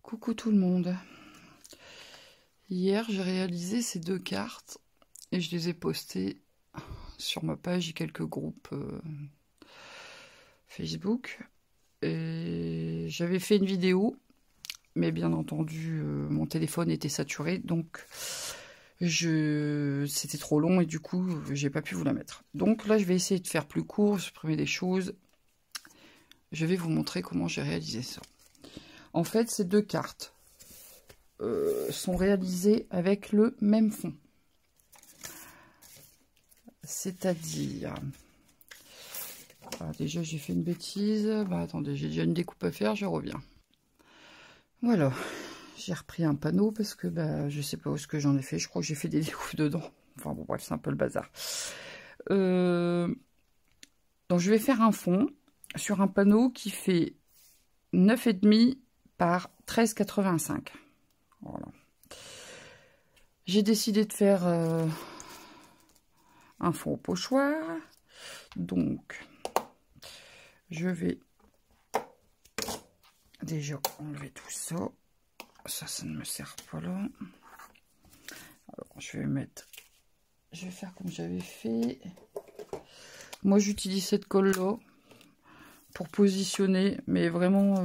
Coucou tout le monde. Hier, j'ai réalisé ces deux cartes et je les ai postées sur ma page et quelques groupes Facebook. Et j'avais fait une vidéo, mais bien entendu, mon téléphone était saturé, donc c'était trop long et du coup, j'ai pas pu vous la mettre. Donc là, je vais essayer de faire plus court, supprimer des choses. Je vais vous montrer comment j'ai réalisé ça. En fait, ces deux cartes sont réalisées avec le même fond. C'est-à-dire... déjà, j'ai fait une bêtise. Attendez, j'ai déjà une découpe à faire, je reviens. Voilà. J'ai repris un panneau parce que je sais pas où ce que j'en ai fait. Je crois que j'ai fait des découpes dedans. Enfin bon, bref, c'est un peu le bazar. Donc, je vais faire un fond sur un panneau qui fait 9,5 par 13,85. Voilà. J'ai décidé de faire un fond au pochoir. Donc, je vais déjà enlever tout ça. Ça ne me sert pas là. Alors, je vais faire comme j'avais fait. Moi, j'utilise cette colle-là pour positionner, mais vraiment,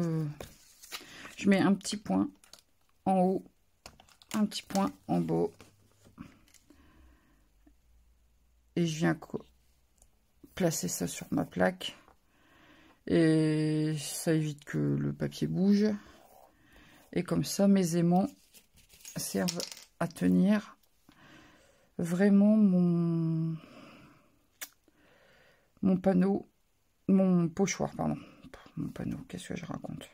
je mets un petit point en haut, un petit point en bas. Et je viens placer ça sur ma plaque. Et ça évite que le papier bouge. Et comme ça, mes aimants servent à tenir vraiment mon panneau, mon pochoir, pardon. Mon panneau, qu'est-ce que je raconte?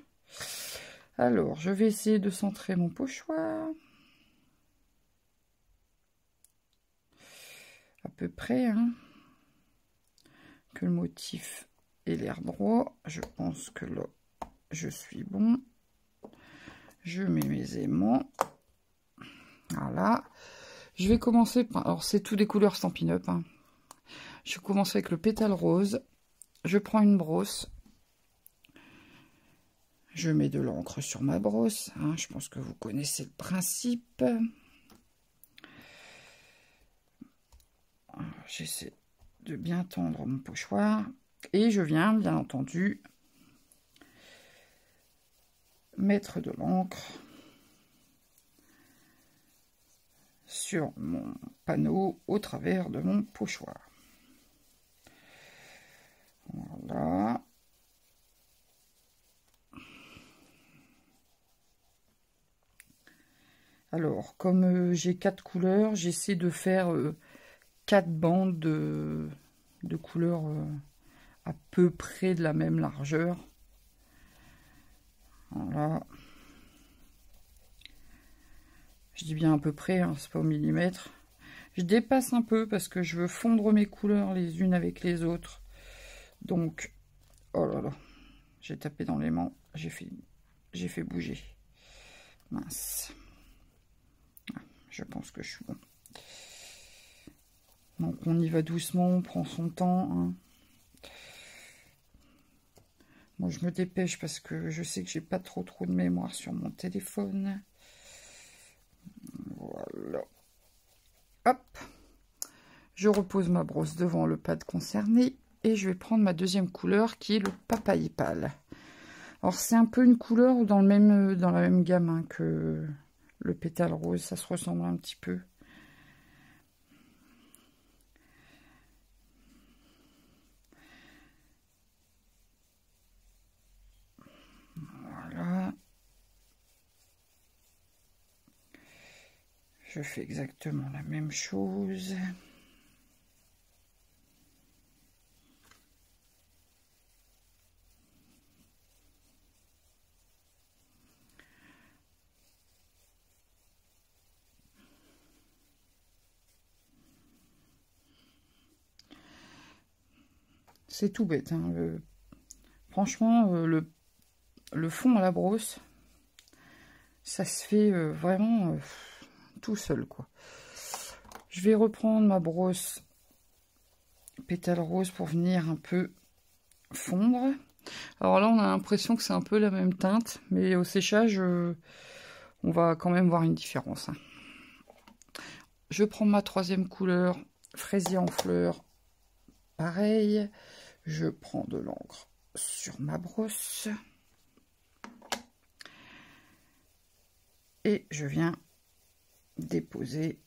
Alors, je vais essayer de centrer mon pochoir. À peu près, hein. Que le motif ait l'air droit. Je pense que là, je suis bon. Je mets mes aimants. Voilà. Je vais commencer par... Alors, c'est tout des couleurs Stampin' Up, hein. Je vais commencer avec le pétale rose. Je prends une brosse. Je mets de l'encre sur ma brosse, hein. Je pense que vous connaissez le principe. J'essaie de bien tendre mon pochoir. Et je viens, bien entendu, mettre de l'encre sur mon panneau au travers de mon pochoir. Voilà. Alors, comme j'ai 4 couleurs, j'essaie de faire 4 bandes de couleurs à peu près de la même largeur. Voilà. Je dis bien à peu près, hein, c'est pas au millimètre. Je dépasse un peu parce que je veux fondre mes couleurs les unes avec les autres. Donc, oh là là, j'ai tapé dans l'aimant, j'ai fait bouger. Mince. Je pense que je suis bon. Donc on y va doucement, on prend son temps, hein. Moi je me dépêche parce que je sais que j'ai pas trop de mémoire sur mon téléphone. Voilà. Hop. Je repose ma brosse devant le pad concerné et je vais prendre ma deuxième couleur qui est le papaye pâle. Alors c'est un peu une couleur dans la même gamme, hein, que le pétale rose, ça se ressemble un petit peu. Voilà. Je fais exactement la même chose. C'est tout bête, hein. Franchement, le fond à la brosse, ça se fait vraiment tout seul, quoi. Je vais reprendre ma brosse pétale rose pour venir un peu fondre. Alors là, on a l'impression que c'est un peu la même teinte, mais au séchage, on va quand même voir une différence. Hein. Je prends ma troisième couleur, fraisier en fleurs. Pareil, je prends de l'encre sur ma brosse. Et je viens déposer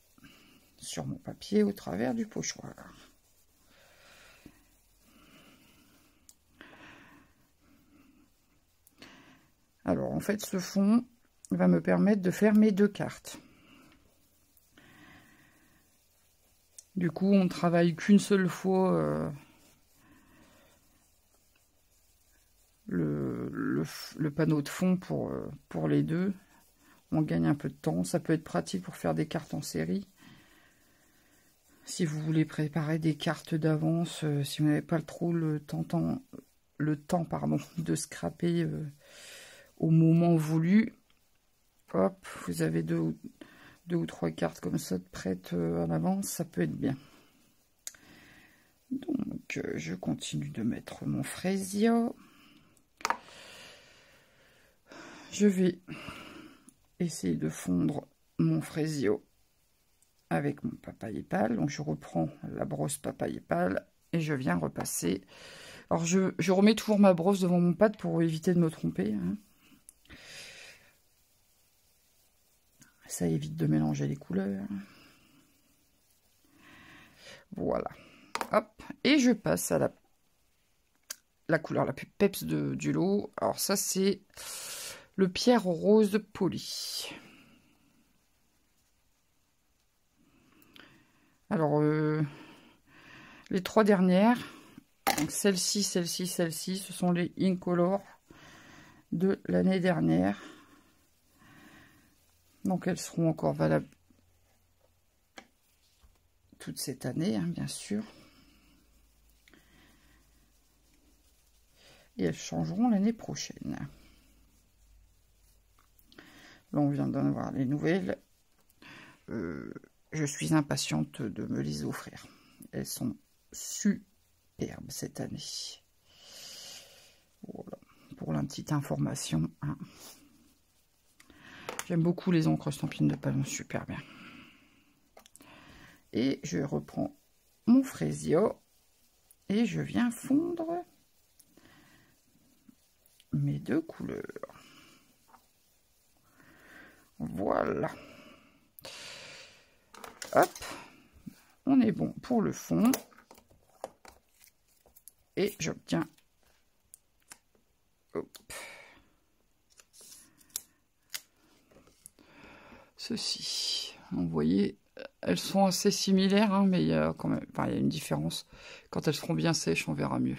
sur mon papier au travers du pochoir. Alors en fait ce fond va me permettre de faire mes 2 cartes. Du coup on ne travaille qu'une seule fois le panneau de fond pour les deux. On gagne un peu de temps, ça peut être pratique pour faire des cartes en série. Si vous voulez préparer des cartes d'avance, si vous n'avez pas trop le temps de scraper au moment voulu, hop, vous avez deux ou trois cartes comme ça prêtes en avance, ça peut être bien. Donc je continue de mettre mon fraisier. Je vais essayer de fondre mon fraisier avec mon papaye pâle. Donc je reprends la brosse papaye pâle et je viens repasser. Alors je remets toujours ma brosse devant mon pad pour éviter de me tromper. Hein. Ça évite de mélanger les couleurs. Voilà. Hop. Et je passe à la couleur la plus peps du lot. Alors ça c'est le pierre rose poli. Alors les 3 dernières, celle-ci, celle-ci, celle-ci, ce sont les Incolor de l'année dernière. Donc elles seront encore valables toute cette année, hein, bien sûr. Et elles changeront l'année prochaine. Là, on vient d'en avoir les nouvelles. Je suis impatiente de me les offrir. Elles sont superbes cette année. Voilà, pour la petite information. Hein. J'aime beaucoup les encres estampines de Palon, super bien. Et je reprends mon fraisier et je viens fondre mes 2 couleurs. Voilà. Hop, on est bon pour le fond. Et j'obtiens ceci. Vous voyez, elles sont assez similaires, hein, mais il y a quand même, enfin, il y a une différence. Quand elles seront bien sèches, on verra mieux.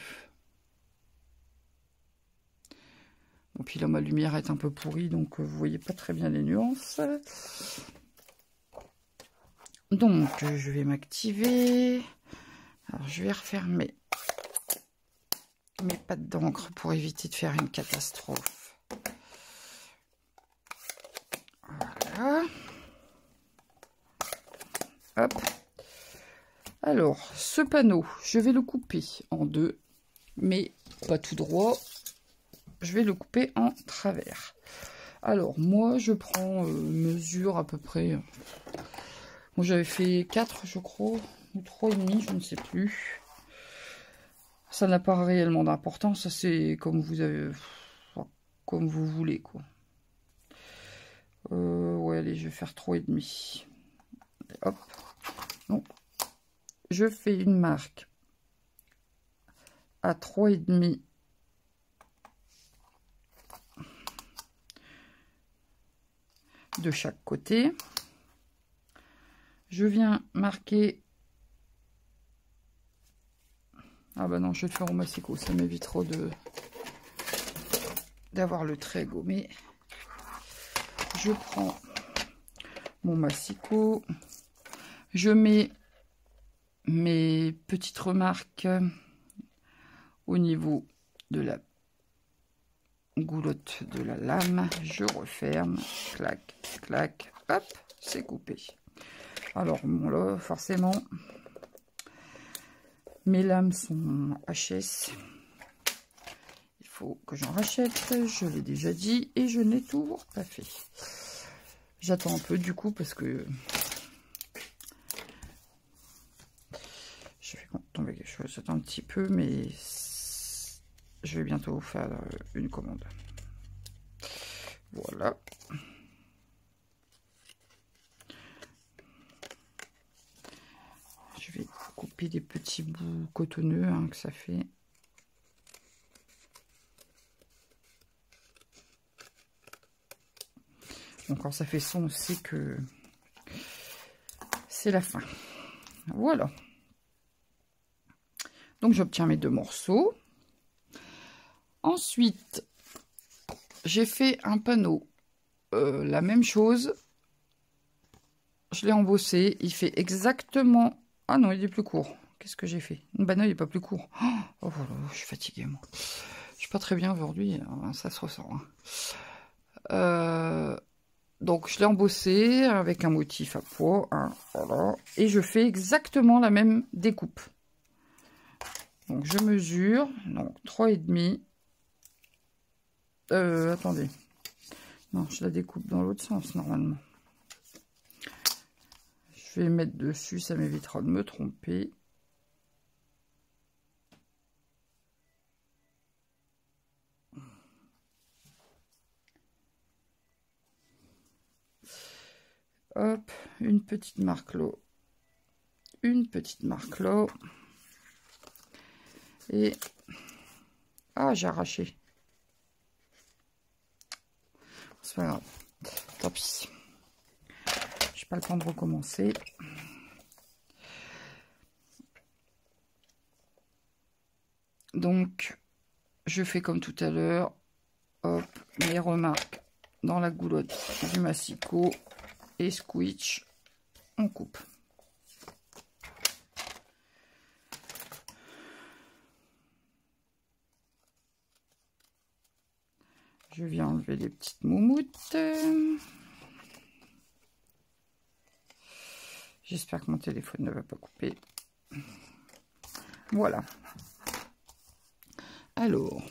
Bon, puis là, ma lumière est un peu pourrie, donc vous voyez pas très bien les nuances. Donc, je vais m'activer. Alors, je vais refermer mes pattes d'encre pour éviter de faire une catastrophe. Voilà. Hop. Alors, ce panneau, je vais le couper en 2, mais pas tout droit. Je vais le couper en travers. Alors, moi, je prends mesure à peu près. Moi, j'avais fait 4, je crois, ou 3,5, je ne sais plus. Ça n'a pas réellement d'importance, ça c'est comme vous avez, comme vous voulez, quoi. Ouais, allez, je vais faire 3,5. Hop. Donc, je fais une marque à 3,5 de chaque côté. Je viens marquer. Ah bah non, je vais le faire au massicot, ça m'évitera d'avoir le trait gommé. Je prends mon massicot, je mets mes petites remarques au niveau de la goulotte de la lame, je referme, clac, clac, hop, c'est coupé. Alors bon là, forcément, mes lames sont HS. Il faut que j'en rachète. Je l'ai déjà dit et je n'ai toujours pas fait. J'attends un peu du coup parce que je vais tomber quelque chose. J'attends un petit peu, mais je vais bientôt faire une commande. Voilà. Je vais couper des petits bouts cotonneux hein, que ça fait. Donc quand ça fait son, c'est que c'est la fin. Voilà. Donc j'obtiens mes 2 morceaux. Ensuite, j'ai fait un panneau. La même chose. Je l'ai embossé. Il fait exactement... Ah non, il est plus court. Qu'est-ce que j'ai fait? Bah non, il n'est pas plus court. Oh voilà, je suis fatiguée, moi. Je suis pas très bien aujourd'hui. Ça se ressent. Hein. Donc, je l'ai embossé avec un motif à pois. Hein, voilà. Et je fais exactement la même découpe. Donc, je mesure. Donc, 3,5. Attendez. Non, je la découpe dans l'autre sens, normalement. Je vais mettre dessus, ça m'évitera de me tromper. Hop, une petite marque là. Une petite marque là. Et... Ah, j'ai arraché. C'est pas grave. Tant pis. J'ai pas le temps de recommencer. Donc, je fais comme tout à l'heure. Hop, mes remarques dans la goulotte du massicot. Et squeeze, on coupe. Je viens enlever les petites moumoutes. J'espère que mon téléphone ne va pas couper. Voilà. Alors,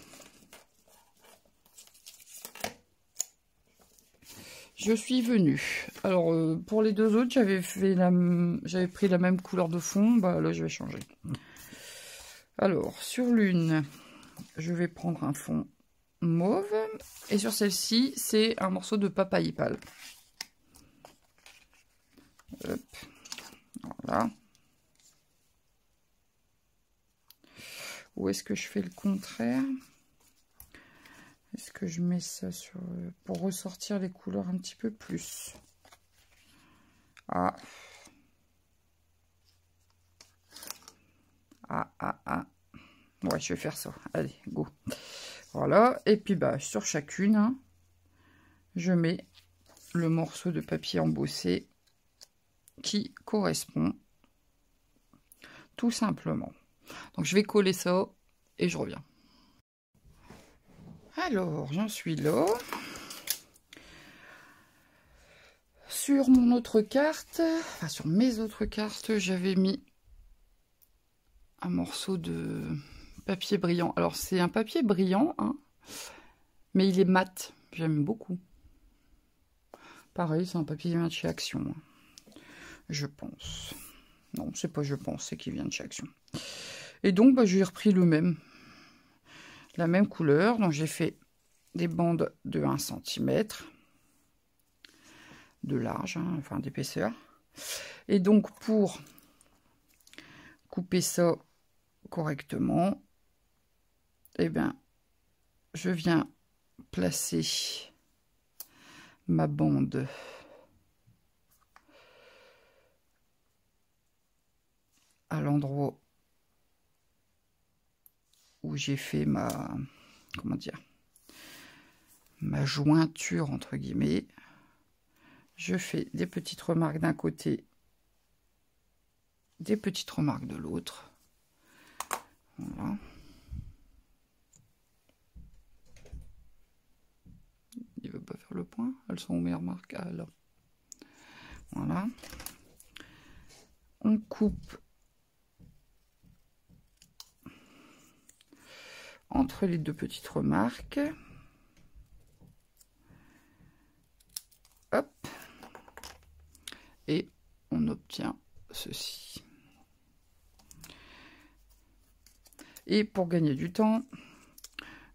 je suis venue. Alors, pour les 2 autres, j'avais pris la même couleur de fond. Bah là, je vais changer. Alors, sur l'une, je vais prendre un fond mauve. Et sur celle-ci, c'est un morceau de papaye pâle. Hop. Voilà. Ou est-ce que je fais le contraire? Est-ce que je mets ça sur... pour ressortir les couleurs un petit peu plus? Ah. Ah. Ouais, je vais faire ça. Allez, go. Voilà. Et puis, bah, sur chacune, hein, je mets le morceau de papier embossé qui correspond tout simplement. Donc, je vais coller ça et je reviens. Alors, j'en suis là. Sur mon autre carte, enfin sur mes autres cartes, j'avais mis un morceau de papier brillant. Alors, c'est un papier brillant, hein, mais il est mat. J'aime beaucoup. Pareil, c'est un papier qui vient de chez Action. Hein, je pense. Non, c'est pas je pense, c'est qu'il vient de chez Action. Et donc, bah, j'ai repris la même couleur. Donc, j'ai fait des bandes de 1 cm de large, hein, enfin d'épaisseur. Et donc, pour couper ça correctement, eh bien, je viens placer ma bande à l'endroit où j'ai fait ma, comment dire, ma jointure entre guillemets. Je fais des petites remarques d'un côté, des petites remarques de l'autre. Voilà. Il veut pas faire le point. Elles sont où mes remarques? Ah là. Voilà. On coupe entre les deux petites remarques. Hop. Et on obtient ceci. Et pour gagner du temps,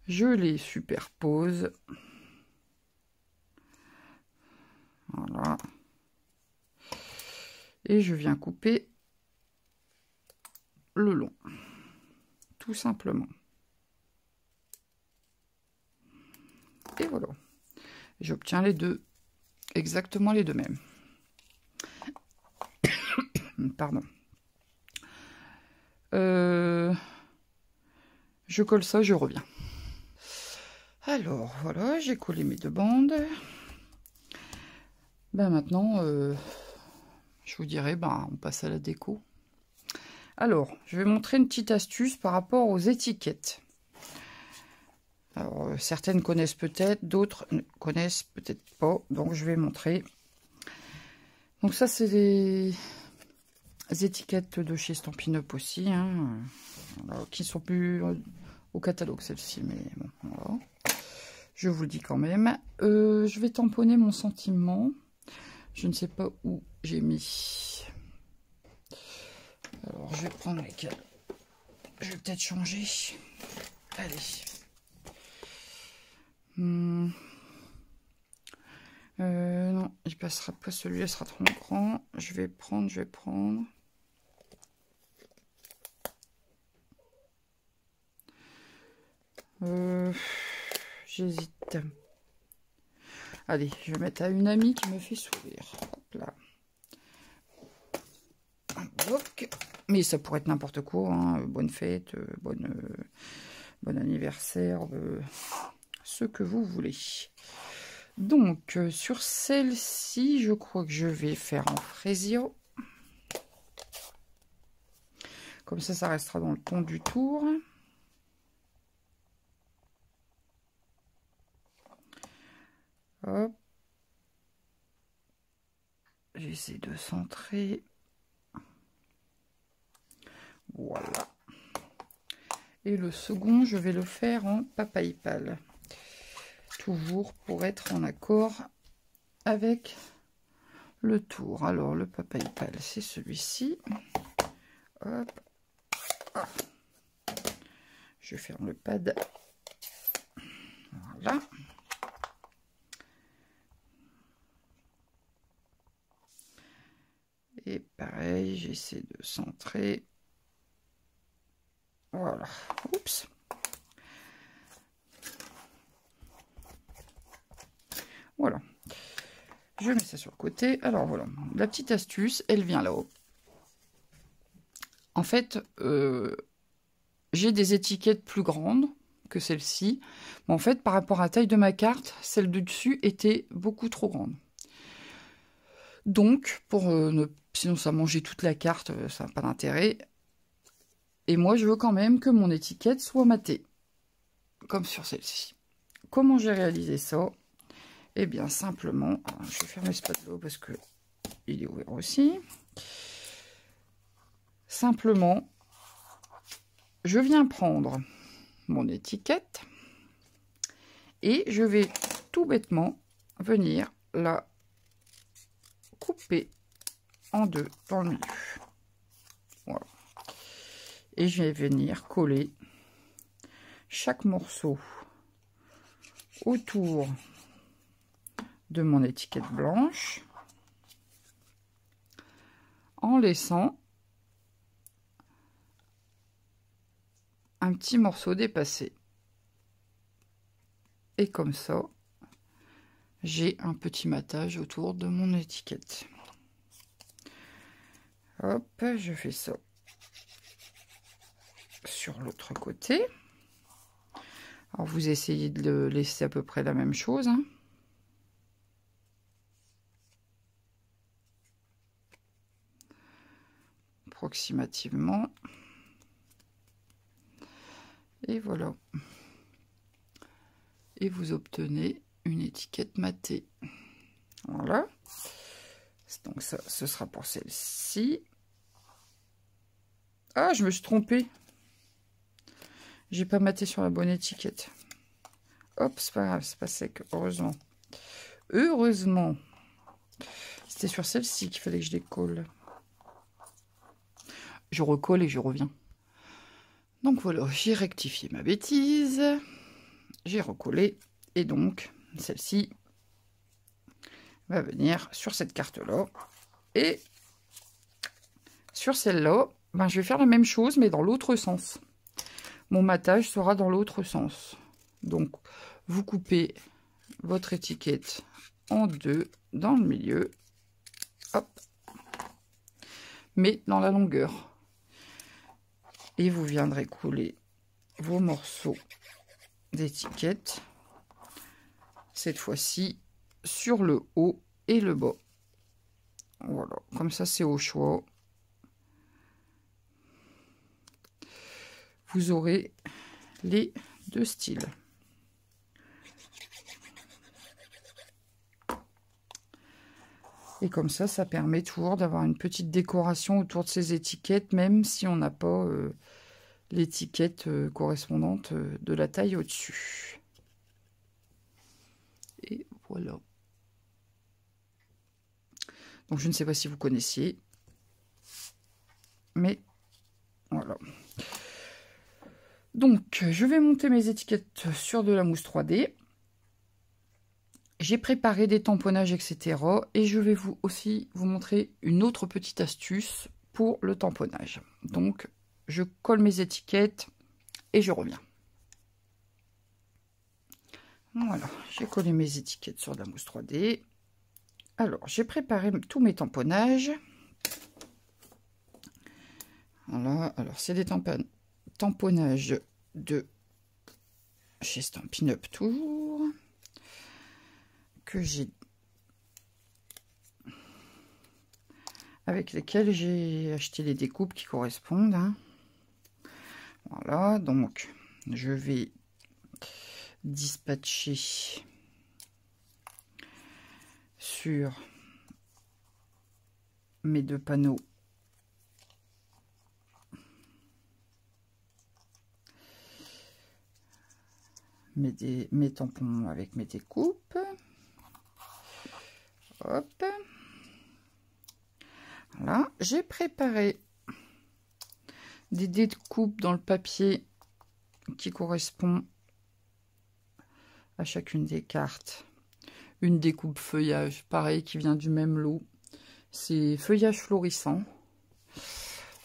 je les superpose. Voilà. Et je viens couper le long. Tout simplement. Et voilà. J'obtiens les deux, exactement les deux mêmes. Pardon. Je colle ça, je reviens. Alors, voilà, j'ai collé mes deux bandes. Ben maintenant, je vous dirais, on passe à la déco. Alors, je vais montrer une petite astuce par rapport aux étiquettes. Alors, certaines connaissent peut-être, d'autres ne connaissent peut-être pas. Donc, je vais montrer. Donc, ça, c'est des étiquettes de chez Stampin' Up aussi, hein, voilà, qui sont plus au catalogue, celle-ci. Mais bon, voilà. Je vous le dis quand même. Je vais tamponner mon sentiment. Je ne sais pas où j'ai mis. Alors, je vais prendre lesquels. Je vais peut-être changer. Allez. Non, il passera pas, celui-là sera trop grand. Je vais prendre. J'hésite. Allez, je vais mettre à une amie qui me fait sourire. Hop là. Un bloc. Mais ça pourrait être n'importe quoi. Hein. Bonne fête, bon anniversaire, ce que vous voulez. Donc, sur celle-ci, je crois que je vais faire en fraisio. Comme ça restera dans le ton du tour. Hop. J'essaie de centrer. Voilà. Et le second, je vais le faire en papaye pâle. Toujours pour être en accord avec le tour. Alors, le papaye pâle, c'est celui-ci. Hop. Ah. Je ferme le pad. Voilà. Et pareil, j'essaie de centrer. Voilà. Oups. Voilà. Je mets ça sur le côté. Alors voilà. La petite astuce, elle vient là-haut. En fait, j'ai des étiquettes plus grandes que celle-ci. Mais en fait, par rapport à la taille de ma carte, celle du dessus était beaucoup trop grande. Donc, sinon ça mangeait toute la carte, ça n'a pas d'intérêt. Et moi, je veux quand même que mon étiquette soit matée, comme sur celle-ci. Comment j'ai réalisé ça? Eh bien, simplement, je vais fermer ce spatula parce que il est ouvert aussi. Simplement, je viens prendre mon étiquette et je vais tout bêtement venir la couper en deux dans le milieu. Voilà. Et je vais venir coller chaque morceau autour de mon étiquette blanche en laissant un petit morceau dépassé. Et comme ça, j'ai un petit matage autour de mon étiquette. Hop, je fais ça sur l'autre côté. Alors, vous essayez de le laisser à peu près la même chose. Hein. Approximativement. Et voilà. Et vous obtenez une étiquette matée. Voilà. Donc ça, ce sera pour celle-ci. Ah, je me suis trompée. J'ai pas maté sur la bonne étiquette. Hop, c'est pas grave, c'est pas sec, heureusement. Heureusement. C'était sur celle-ci qu'il fallait que je décolle. Je recolle et je reviens. Donc voilà, j'ai rectifié ma bêtise. J'ai recollé. Et donc, celle-ci va venir sur cette carte-là. Et sur celle-là, ben, je vais faire la même chose, mais dans l'autre sens. Mon matage sera dans l'autre sens. Donc, vous coupez votre étiquette en deux dans le milieu. Hop. Mais dans la longueur. Et vous viendrez coller vos morceaux d'étiquette. Cette fois-ci, sur le haut et le bas. Voilà. Comme ça, c'est au choix. Vous aurez les deux styles. Et comme ça permet toujours d'avoir une petite décoration autour de ces étiquettes, même si on n'a pas l'étiquette correspondante de la taille au-dessus. Et voilà. Donc je ne sais pas si vous connaissiez, mais voilà. Donc je vais monter mes étiquettes sur de la mousse 3D. J'ai préparé des tamponnages, etc. Et je vais aussi vous montrer une autre petite astuce pour le tamponnage. Donc, je colle mes étiquettes et je reviens. Voilà, j'ai collé mes étiquettes sur de la mousse 3D. Alors, j'ai préparé tous mes tamponnages. Voilà, alors c'est des tamponnages de chez Stampin' Up toujours. Que j'ai avec lesquels j'ai acheté les découpes qui correspondent, hein. Voilà, donc je vais dispatcher sur mes deux panneaux mes tampons avec mes découpes. Hop. Voilà, j'ai préparé des découpes dans le papier qui correspond à chacune des cartes. Une découpe feuillage, pareil, qui vient du même lot. C'est feuillage florissant.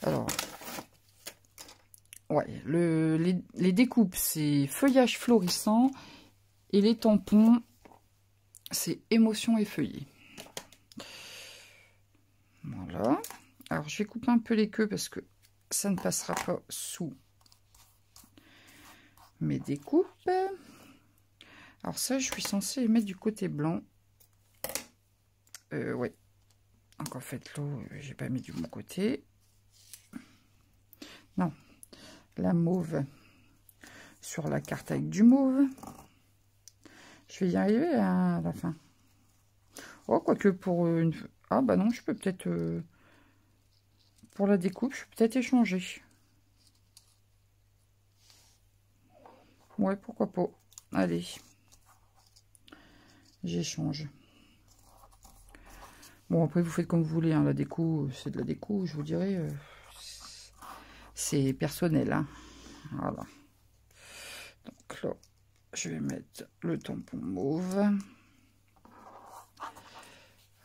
Alors, ouais, les découpes, c'est feuillage florissant. Et les tampons, c'est émotion effeuillée. Voilà. Alors, je vais couper un peu les queues parce que ça ne passera pas sous mes découpes. Alors ça, je suis censée les mettre du côté blanc. Ouais. Donc en fait, là, j'ai pas mis du bon côté. Non. La mauve sur la carte avec du mauve. Je vais y arriver à la fin. Oh, quoique pour une... Ah bah non, je peux peut-être... Pour la découpe, je peux peut-être échanger. Ouais, pourquoi pas. Allez. J'échange. Bon, après, vous faites comme vous voulez. Hein. La déco, c'est de la déco, je vous dirais. C'est personnel. Hein. Voilà. Donc là, je vais mettre le tampon mauve.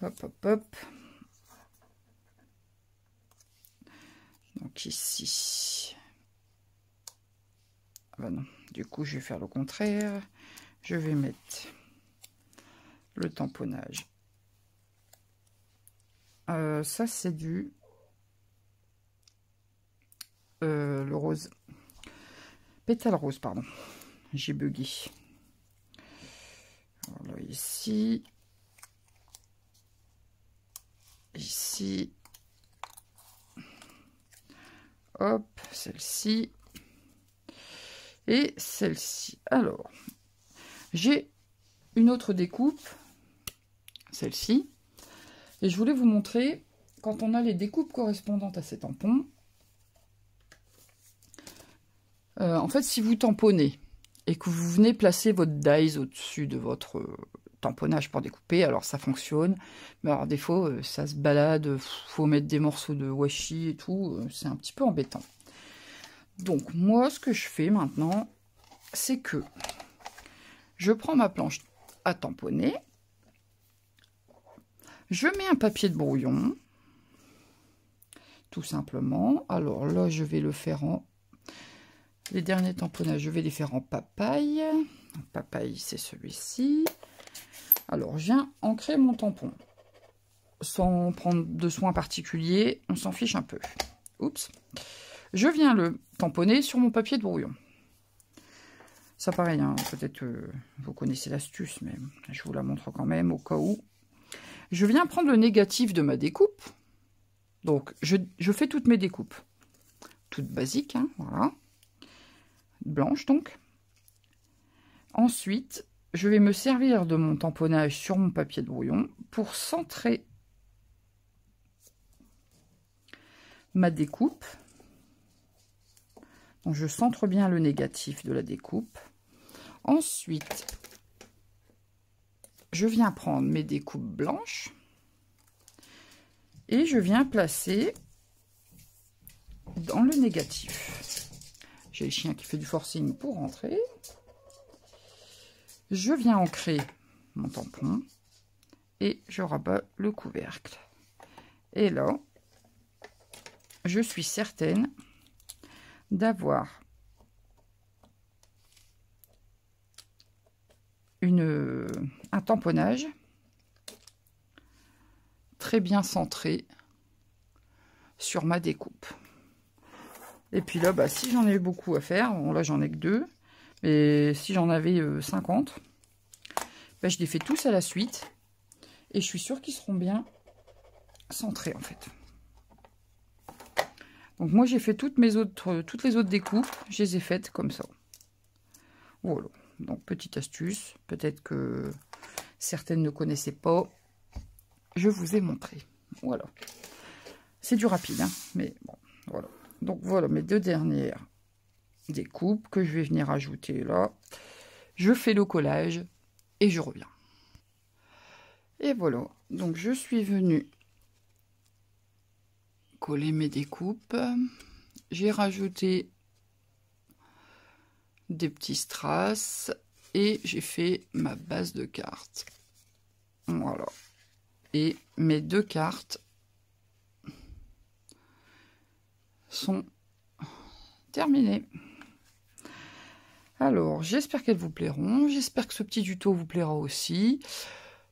Hop, hop, hop. Donc ici. Ah bah non, du coup, je vais faire le contraire. Je vais mettre le tamponnage. Ça, c'est du... le rose. Pétale rose, pardon. J'ai bugué. Voilà, ici. Ici. Hop, celle-ci. Et celle-ci. Alors, j'ai une autre découpe. Celle-ci. Et je voulais vous montrer, quand on a les découpes correspondantes à ces tampons, En fait, si vous tamponnez et que vous venez placer votre dies au-dessus de votre tamponnage pour découper, alors ça fonctionne. Mais alors des fois, ça se balade, faut mettre des morceaux de washi et tout, c'est un petit peu embêtant. Donc moi, ce que je fais maintenant, c'est que je prends ma planche à tamponner, je mets un papier de brouillon, tout simplement. Alors là, je vais le faire en... Les derniers tamponnages, je vais les faire en papaye. Papaye, c'est celui-ci. Alors, je viens ancrer mon tampon. Sans prendre de soin particulier, on s'en fiche un peu. Oups. Je viens le tamponner sur mon papier de brouillon. Ça pareil, hein, peut-être que vous connaissez l'astuce, mais je vous la montre quand même au cas où. Je viens prendre le négatif de ma découpe. Donc, je fais toutes mes découpes. Toutes basiques, hein, voilà. Blanches, donc. Ensuite, je vais me servir de mon tamponnage sur mon papier de brouillon pour centrer ma découpe. Donc, je centre bien le négatif de la découpe. Ensuite, je viens prendre mes découpes blanches et je viens placer dans le négatif. J'ai le chien qui fait du forcing pour rentrer. Je viens ancrer mon tampon et je rabats le couvercle. Et là, je suis certaine d'avoir un tamponnage très bien centré sur ma découpe. Et puis là, bah, si j'en ai beaucoup à faire, bon là j'en ai que 2, mais si j'en avais 50, bah, je les fais tous à la suite et je suis sûre qu'ils seront bien centrés en fait. Donc moi j'ai fait toutes les autres découpes, je les ai faites comme ça. Voilà, donc petite astuce, peut-être que certaines ne connaissaient pas, je vous ai montré. Voilà, c'est du rapide, hein, mais bon, voilà. Donc voilà mes 2 dernières découpes que je vais venir ajouter là. Je fais le collage et je reviens. Et voilà, donc je suis venue coller mes découpes. J'ai rajouté des petits strass et j'ai fait ma base de cartes. Voilà. Et mes 2 cartes sont terminées. Alors, j'espère qu'elles vous plairont. J'espère que ce petit tuto vous plaira aussi.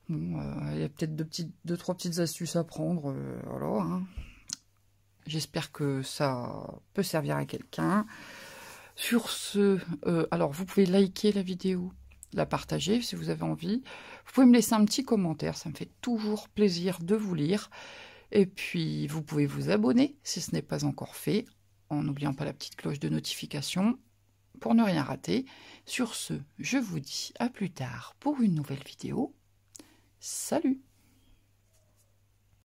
Bon, il y a peut-être 2-3 petites astuces à prendre. Voilà, hein. J'espère que ça peut servir à quelqu'un. Sur ce, alors vous pouvez liker la vidéo, la partager si vous avez envie. Vous pouvez me laisser un petit commentaire, ça me fait toujours plaisir de vous lire. Et puis, vous pouvez vous abonner si ce n'est pas encore fait, en n'oubliant pas la petite cloche de notification pour ne rien rater. Sur ce, je vous dis à plus tard pour une nouvelle vidéo. Salut!